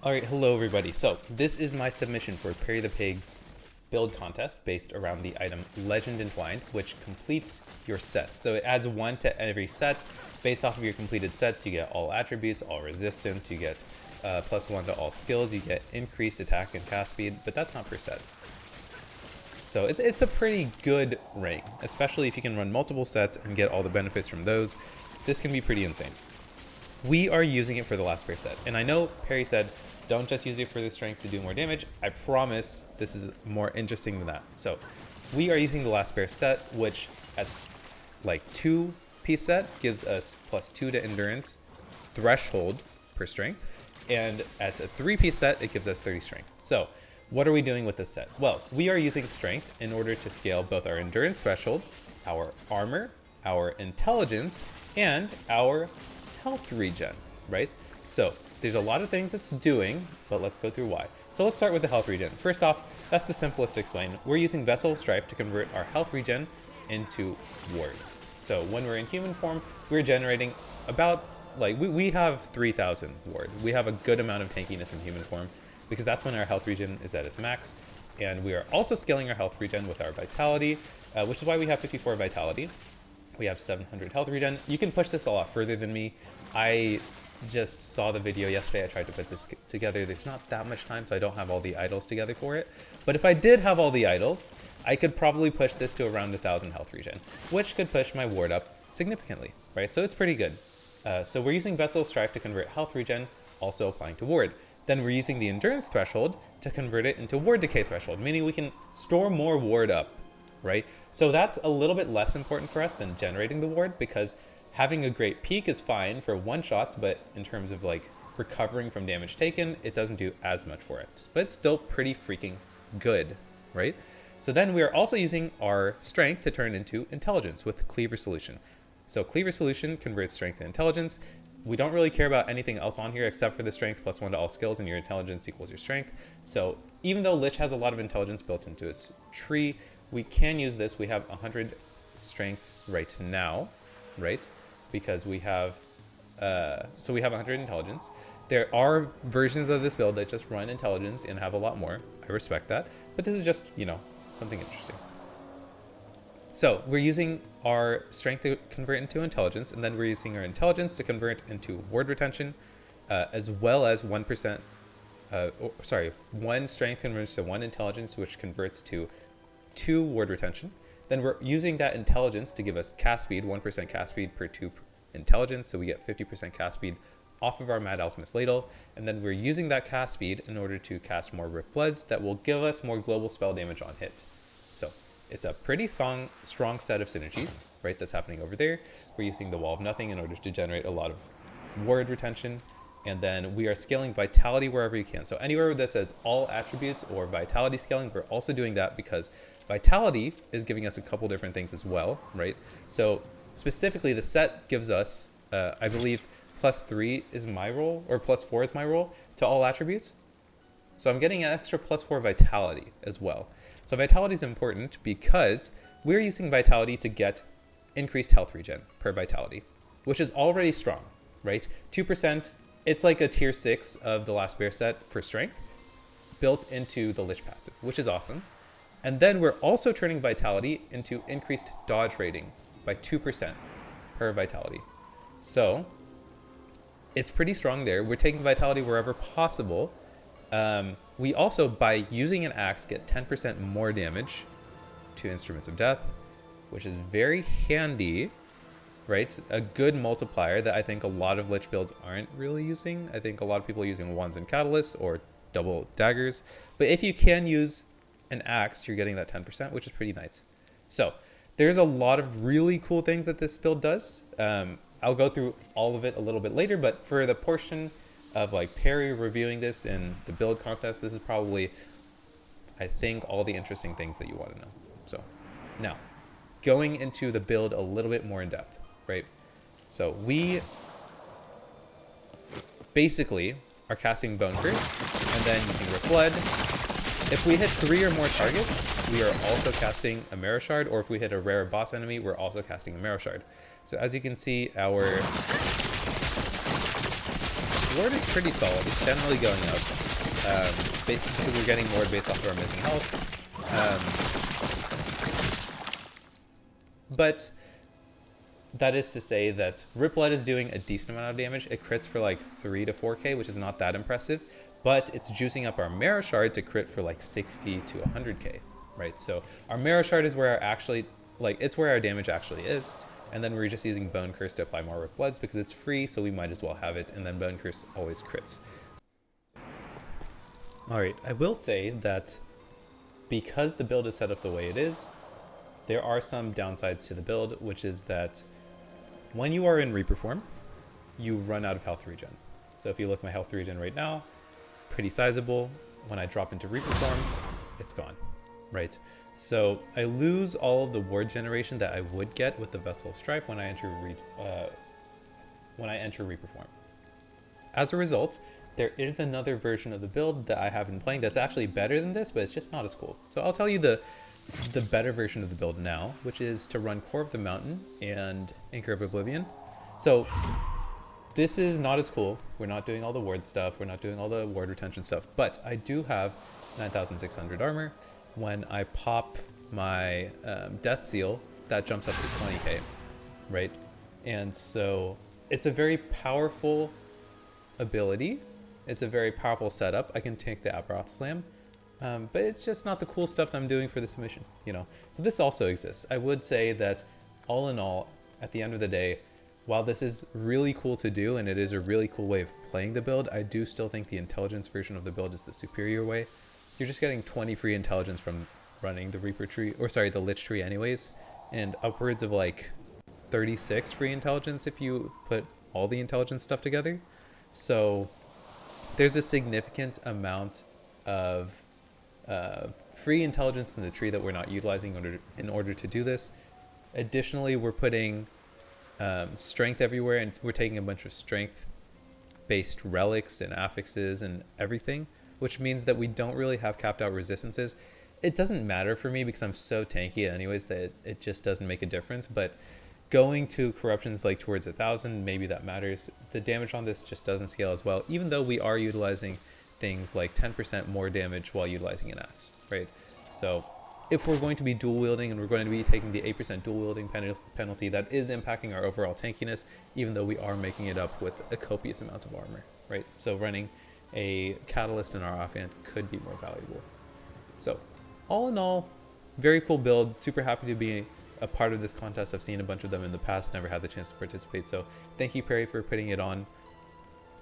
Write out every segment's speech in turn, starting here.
Alright, hello everybody. So, this is my submission for Parry the Pigs build contest based around the item Legend Entwined, which completes your sets. So it adds 1 to every set. Based off of your completed sets, you get all attributes, all resistance, you get +1 to all skills, you get increased attack and cast speed, but that's not per set. So it's a pretty good ring, especially if you can run multiple sets and get all the benefits from those. This can be pretty insane. We are using it for the last pair set, and I know Perry said don't just use it for the strength to do more damage. I promise this is more interesting than that. So we are using the last pair set, which at like 2-piece set gives us +2 to endurance threshold per strength, and at a 3-piece set it gives us 30 strength. So what are we doing with this set? Well, we are using strength in order to scale both our endurance threshold, our armor, our intelligence, and our health regen, right? So there's a lot of things it's doing, but let's go through why. So let's start with the health regen. First off, that's the simplest to explain. We're using Vessel of Strife to convert our health regen into ward. So when we're in human form, we're generating about, like, we have 3,000 ward. We have a good amount of tankiness in human form because that's when our health regen is at its max. And we are also scaling our health regen with our vitality, which is why we have 54 vitality. We have 700 health regen. You can push this a lot further than me. I just saw the video yesterday. I tried to put this together. There's not that much time, so I don't have all the idols together for it. But if I did have all the idols, I could probably push this to around 1,000 health regen, which could push my ward up significantly, right? So it's pretty good. So we're using Vessel of Strife to convert health regen, also applying to ward. Then we're using the endurance threshold to convert it into ward decay threshold, meaning we can store more ward up, right? So that's a little bit less important for us than generating the ward, because having a great peak is fine for one-shots, but in terms of like recovering from damage taken, it doesn't do as much for it. But it's still pretty freaking good, right? So then we are also using our strength to turn into intelligence with Cleaver Solution. So Cleaver Solution converts strength to intelligence. We don't really care about anything else on here except for the strength +1 to all skills, and your intelligence equals your strength. So even though Lich has a lot of intelligence built into its tree, we can use this. We have 100 strength right now, right? Because we have, so we have 100 intelligence. There are versions of this build that just run intelligence and have a lot more. I respect that, but this is just, you know, something interesting. So we're using our strength to convert into intelligence, and then we're using our intelligence to convert into ward retention, as well as 1%, one strength converts to 1 intelligence, which converts to 2 ward retention. Then we're using that intelligence to give us cast speed, 1% cast speed per 2 intelligence, so we get 50% cast speed off of our Mad Alchemist Ladle. And then we're using that cast speed in order to cast more Rip Floods that will give us more global spell damage on hit. So it's a pretty strong set of synergies, right, that's happening over there. We're using the Wall of Nothing in order to generate a lot of ward retention. And then we are scaling vitality wherever you can. So anywhere that says all attributes or vitality scaling, we're also doing that because vitality is giving us a couple different things as well, right? So specifically the set gives us, I believe +3 is my roll, or +4 is my roll to all attributes. So I'm getting an extra +4 vitality as well. So vitality is important because we're using vitality to get increased health regen per vitality, which is already strong, right? 2%, it's like a tier 6 of the last bear set for strength built into the Lich passive, which is awesome. And then we're also turning vitality into increased dodge rating by 2% per vitality. So it's pretty strong there. We're taking vitality wherever possible. We also, by using an axe, get 10% more damage to Instruments of Death, which is very handy, right? A good multiplier that I think a lot of Lich builds aren't really using. I think a lot of people are using wands and catalysts or double daggers. But if you can use an axe, you're getting that 10%, which is pretty nice. So there's a lot of really cool things that this build does. I'll go through all of it a little bit later, but for the portion of like Perry reviewing this in the build contest, this is probably, I think, all the interesting things that you want to know. So now going into the build a little bit more in depth, right? So we basically are casting Bone Curse and then using Rip Flood. If we hit 3 or more targets, we are also casting a Marrow Shard, or if we hit a rare boss enemy, we're also casting a Marrow Shard. So as you can see, our ward is pretty solid. It's generally going up. Basically, we're getting more based off of our missing health. But that is to say that Ripblood is doing a decent amount of damage. It crits for like 3 to 4k, which is not that impressive. But it's juicing up our Marrow Shard to crit for like 60 to 100k, right? So our Marrow Shard is where our actually, like, it's where our damage actually is. And then we're just using Bone Curse to apply more Ripbloods because it's free, so we might as well have it. And then Bone Curse always crits. Alright, I will say that because the build is set up the way it is, there are some downsides to the build, which is that when you are in Reaper form, you run out of health regen. So if you look at my health regen right now, pretty sizable. When I drop into Reaper form, it's gone, right? So I lose all of the ward generation that I would get with the Vessel of Strife when I enter Reaper form. As a result, there is another version of the build that I have been playing that's actually better than this, but it's just not as cool. So I'll tell you the better version of the build now, which is to run Core of the Mountain and Anchor of Oblivion. So this is not as cool. We're not doing all the ward stuff. We're not doing all the ward retention stuff, but I do have 9,600 armor. When I pop my Death Seal, that jumps up to 20k, right? And so it's a very powerful ability. It's a very powerful setup. I can take the Abaroth Slam, but it's just not the cool stuff that I'm doing for this mission, you know? So this also exists. I would say that all in all, at the end of the day, while this is really cool to do and it is a really cool way of playing the build, I do still think the intelligence version of the build is the superior way. You're just getting 20 free intelligence from running the Reaper tree, or sorry, the Lich tree anyways, and upwards of like 36 free intelligence if you put all the intelligence stuff together. So there's a significant amount of free intelligence in the tree that we're not utilizing in order to do this. Additionally, we're putting strength everywhere, and we're taking a bunch of strength-based relics and affixes and everything, which means that we don't really have capped out resistances. It doesn't matter for me because I'm so tanky anyways that it just doesn't make a difference, but going to corruptions like towards 1,000, maybe that matters. The damage on this just doesn't scale as well, even though we are utilizing things like 10% more damage while utilizing an axe, right? So if we're going to be dual wielding and we're going to be taking the 8% dual wielding penalty, that is impacting our overall tankiness, even though we are making it up with a copious amount of armor, right? So running a catalyst in our offhand could be more valuable. So all in all, very cool build. Super happy to be a part of this contest. I've seen a bunch of them in the past, never had the chance to participate. So thank you, Perry, for putting it on.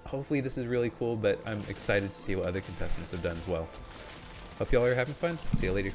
Hopefully this is really cool, but I'm excited to see what other contestants have done as well. Hope y'all are having fun. See you later.